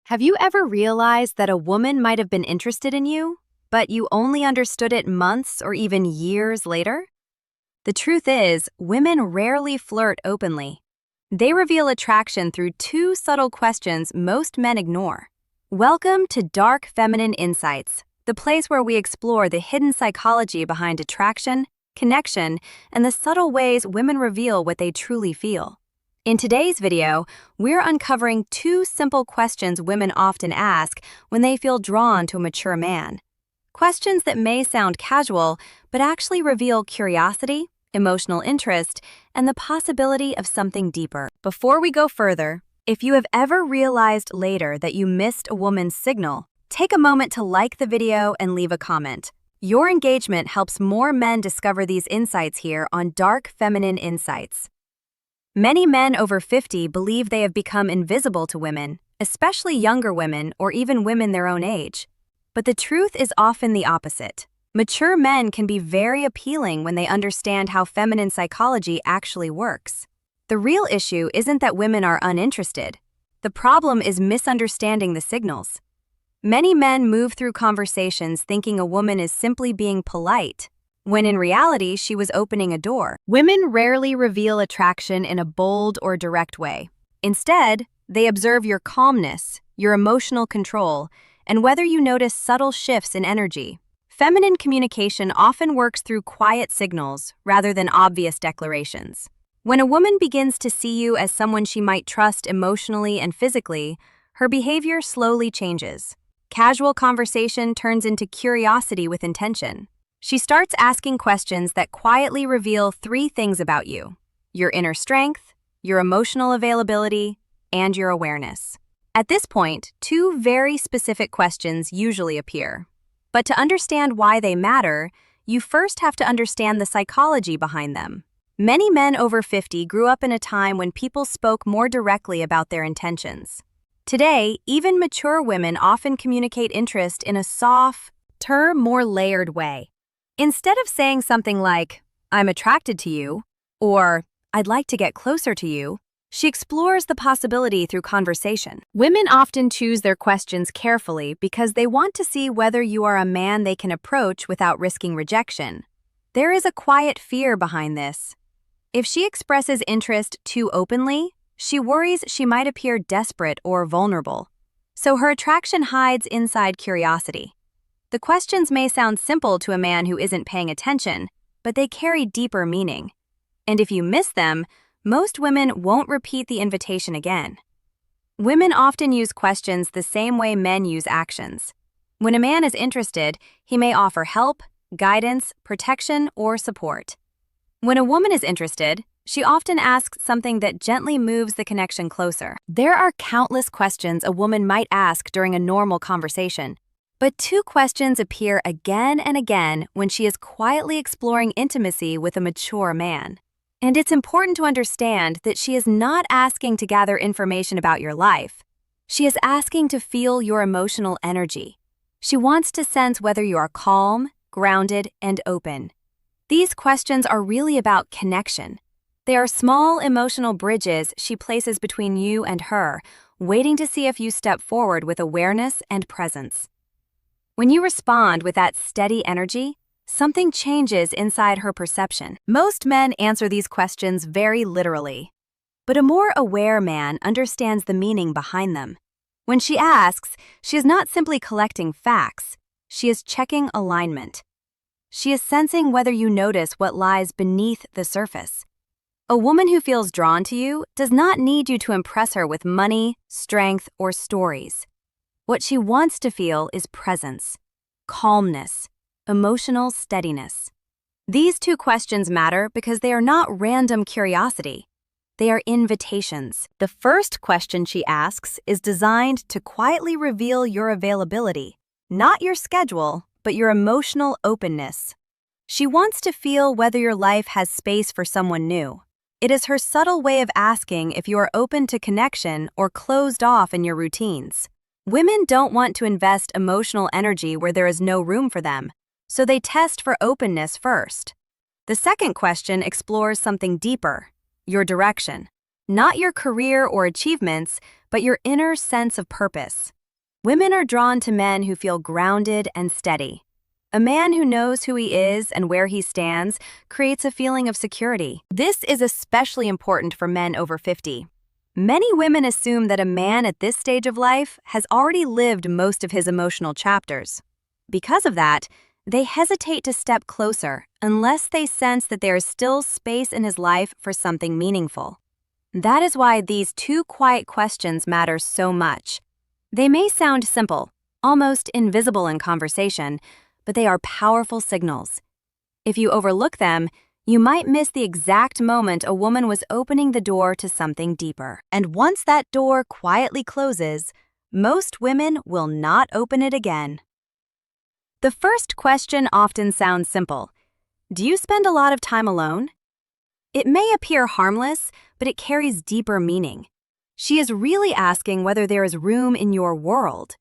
Have you ever realized that a woman might have been interested in you, but you only understood it months or even years later? The truth is, women rarely flirt openly. They reveal attraction through two subtle questions most men ignore. Welcome to Dark Feminine Insights, the place where we explore the hidden psychology behind attraction, connection, and the subtle ways women reveal what they truly feel. In today's video, we're uncovering two simple questions women often ask when they feel drawn to a mature man. Questions that may sound casual, but actually reveal curiosity, emotional interest, and the possibility of something deeper. Before we go further, if you have ever realized later that you missed a woman's signal, take a moment to like the video and leave a comment. Your engagement helps more men discover these insights here on Dark Feminine Insights. Many men over 50 believe they have become invisible to women, especially younger women or even women their own age. But the truth is often the opposite. Mature men can be very appealing when they understand how feminine psychology actually works. The real issue isn't that women are uninterested. The problem is misunderstanding the signals. Many men move through conversations thinking a woman is simply being polite, when in reality she was opening a door. Women rarely reveal attraction in a bold or direct way. Instead, they observe your calmness, your emotional control, and whether you notice subtle shifts in energy. Feminine communication often works through quiet signals rather than obvious declarations. When a woman begins to see you as someone she might trust emotionally and physically, her behavior slowly changes. Casual conversation turns into curiosity with intention. She starts asking questions that quietly reveal three things about you: your inner strength, your emotional availability, and your awareness. At this point, two very specific questions usually appear. But to understand why they matter, you first have to understand the psychology behind them. Many men over 50 grew up in a time when people spoke more directly about their intentions. Today, even mature women often communicate interest in a softer, more layered way. Instead of saying something like, "I'm attracted to you," or "I'd like to get closer to you," she explores the possibility through conversation. Women often choose their questions carefully because they want to see whether you are a man they can approach without risking rejection. There is a quiet fear behind this. If she expresses interest too openly, she worries she might appear desperate or vulnerable. So her attraction hides inside curiosity. The questions may sound simple to a man who isn't paying attention, but they carry deeper meaning. And if you miss them, most women won't repeat the invitation again. Women often use questions the same way men use actions. When a man is interested, he may offer help, guidance, protection, or support. When a woman is interested, she often asks something that gently moves the connection closer. There are countless questions a woman might ask during a normal conversation, but two questions appear again and again when she is quietly exploring intimacy with a mature man. And it's important to understand that she is not asking to gather information about your life. She is asking to feel your emotional energy. She wants to sense whether you are calm, grounded, and open. These questions are really about connection. They are small emotional bridges she places between you and her, waiting to see if you step forward with awareness and presence. When you respond with that steady energy, something changes inside her perception. Most men answer these questions very literally, but a more aware man understands the meaning behind them. When she asks, she is not simply collecting facts, she is checking alignment. She is sensing whether you notice what lies beneath the surface. A woman who feels drawn to you does not need you to impress her with money, strength, or stories. What she wants to feel is presence, calmness, emotional steadiness. These two questions matter because they are not random curiosity. They are invitations. The first question she asks is designed to quietly reveal your availability, not your schedule, but your emotional openness. She wants to feel whether your life has space for someone new. It is her subtle way of asking if you are open to connection or closed off in your routines. Women don't want to invest emotional energy where there is no room for them, so they test for openness first. The second question explores something deeper: your direction. Not your career or achievements, but your inner sense of purpose. Women are drawn to men who feel grounded and steady. A man who knows who he is and where he stands creates a feeling of security. This is especially important for men over 50. Many women assume that a man at this stage of life has already lived most of his emotional chapters. Because of that, they hesitate to step closer unless they sense that there is still space in his life for something meaningful. That is why these two quiet questions matter so much. They may sound simple, almost invisible in conversation, but they are powerful signals. If you overlook them, you might miss the exact moment a woman was opening the door to something deeper. And once that door quietly closes, most women will not open it again. The first question often sounds simple. Do you spend a lot of time alone? It may appear harmless, but it carries deeper meaning. She is really asking whether there is room in your world.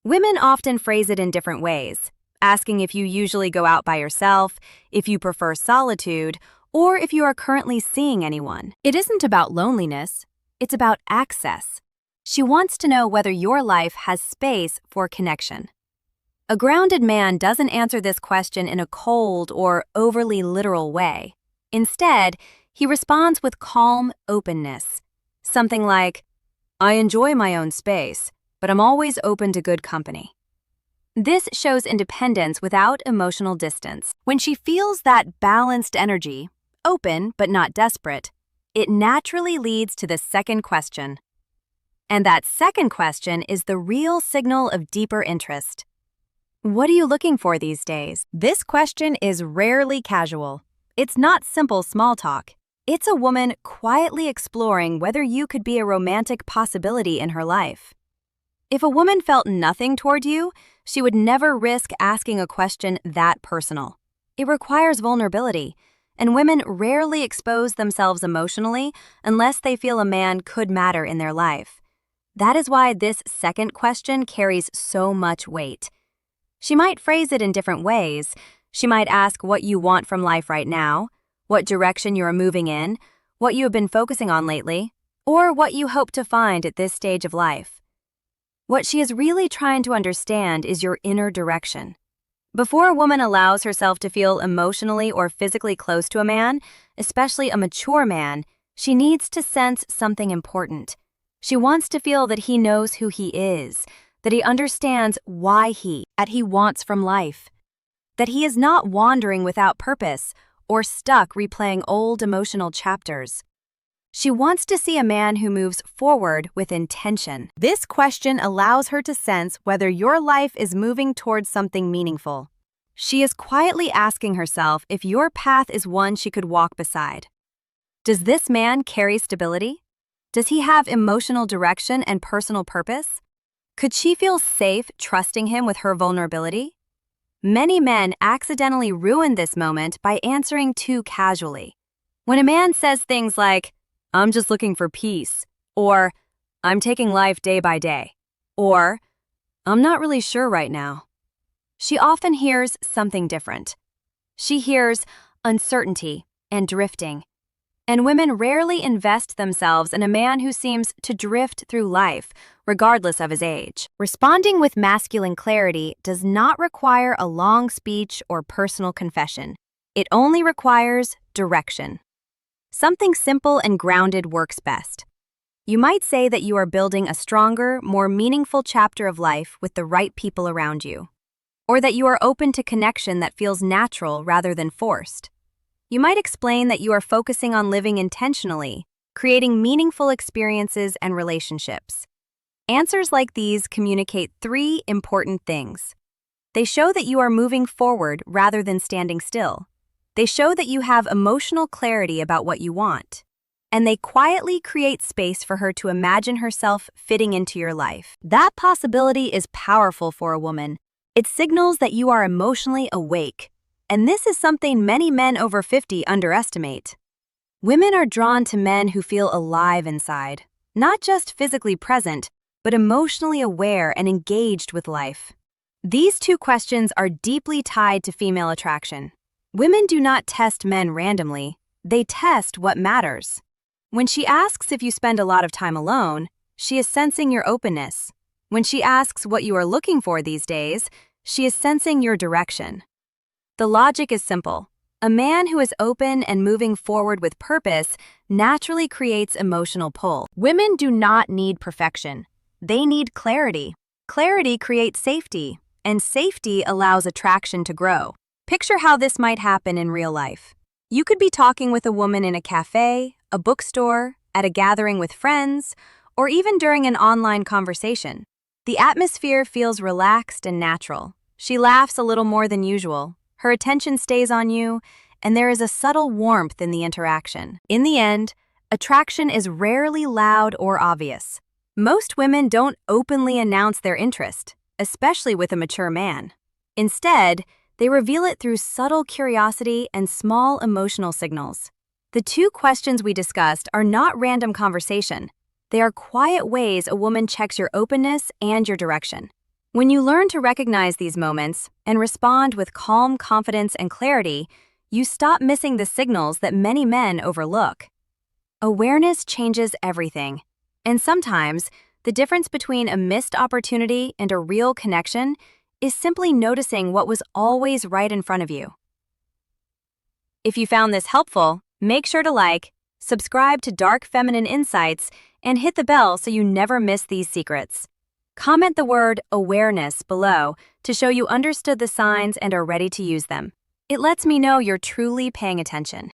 Women often phrase it in different ways, asking if you usually go out by yourself, if you prefer solitude, or if you are currently seeing anyone. It isn't about loneliness, it's about access. She wants to know whether your life has space for connection. A grounded man doesn't answer this question in a cold or overly literal way. Instead, he responds with calm openness. Something like, I enjoy my own space, but I'm always open to good company. This shows independence without emotional distance. When she feels that balanced energy, open but not desperate, it naturally leads to the second question. And that second question is the real signal of deeper interest. What are you looking for these days? This question is rarely casual. It's not simple small talk. It's a woman quietly exploring whether you could be a romantic possibility in her life. If a woman felt nothing toward you, she would never risk asking a question that personal. It requires vulnerability, and women rarely expose themselves emotionally unless they feel a man could matter in their life. That is why this second question carries so much weight. She might phrase it in different ways. She might ask what you want from life right now, what direction you are moving in, what you have been focusing on lately, or what you hope to find at this stage of life. What she is really trying to understand is your inner direction. Before a woman allows herself to feel emotionally or physically close to a man, especially a mature man, she needs to sense something important. She wants to feel that he knows who he is, that he understands why he wants from life, that he is not wandering without purpose or stuck replaying old emotional chapters. She wants to see a man who moves forward with intention. This question allows her to sense whether your life is moving towards something meaningful. She is quietly asking herself if your path is one she could walk beside. Does this man carry stability? Does he have emotional direction and personal purpose? Could she feel safe trusting him with her vulnerability? Many men accidentally ruin this moment by answering too casually. When a man says things like, I'm just looking for peace, or I'm taking life day by day, or I'm not really sure right now, she often hears something different. She hears uncertainty and drifting. And women rarely invest themselves in a man who seems to drift through life, regardless of his age. Responding with masculine clarity does not require a long speech or personal confession. It only requires direction. Something simple and grounded works best. You might say that you are building a stronger, more meaningful chapter of life with the right people around you, or that you are open to connection that feels natural rather than forced. You might explain that you are focusing on living intentionally, creating meaningful experiences and relationships. Answers like these communicate three important things. They show that you are moving forward rather than standing still. They show that you have emotional clarity about what you want. And they quietly create space for her to imagine herself fitting into your life. That possibility is powerful for a woman. It signals that you are emotionally awake. And this is something many men over 50 underestimate. Women are drawn to men who feel alive inside, not just physically present, but emotionally aware and engaged with life. These two questions are deeply tied to female attraction. Women do not test men randomly, they test what matters. When she asks if you spend a lot of time alone, she is sensing your openness. When she asks what you are looking for these days, she is sensing your direction. The logic is simple. A man who is open and moving forward with purpose naturally creates emotional pull. Women do not need perfection. They need clarity. Clarity creates safety, and safety allows attraction to grow. Picture how this might happen in real life. You could be talking with a woman in a cafe, a bookstore, at a gathering with friends, or even during an online conversation. The atmosphere feels relaxed and natural. She laughs a little more than usual. Her attention stays on you, and there is a subtle warmth in the interaction. In the end, attraction is rarely loud or obvious. Most women don't openly announce their interest, especially with a mature man. Instead, they reveal it through subtle curiosity and small emotional signals. The two questions we discussed are not random conversation. They are quiet ways a woman checks your openness and your direction. When you learn to recognize these moments and respond with calm confidence and clarity, you stop missing the signals that many men overlook. Awareness changes everything, and sometimes the difference between a missed opportunity and a real connection is simply noticing what was always right in front of you. If you found this helpful, make sure to like, subscribe to Dark Feminine Insights, and hit the bell so you never miss these secrets. Comment the word awareness below to show you understood the signs and are ready to use them. It lets me know you're truly paying attention.